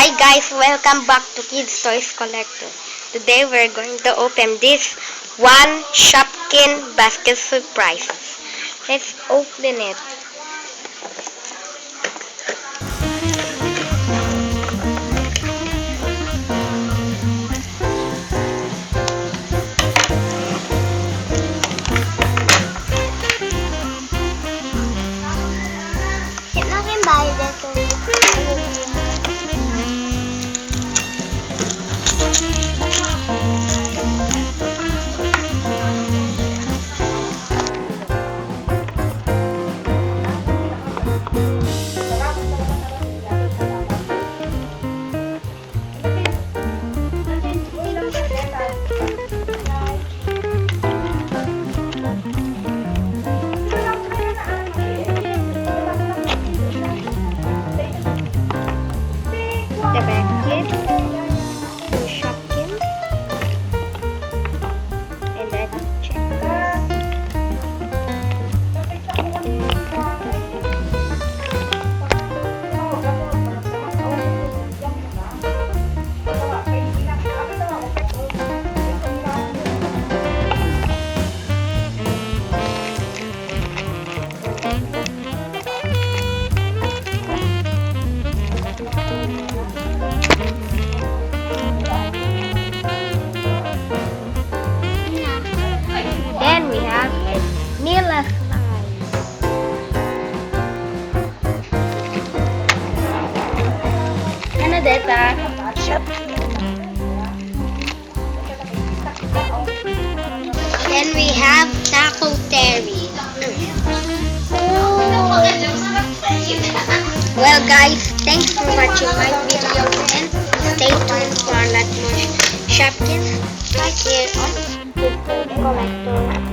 Hi guys, welcome back to Kids Toys Collector. Today we're going to open this one Shopkin basket surprises. Let's open it. The basket, two Shopkin, and that checkers. Then we have Nila slides. Anodeta Shopkin. Then we have Taco Terry. Well guys, thanks for watching my videos and stay tuned for a lot more Shopkins right here on Kids Toys Collector.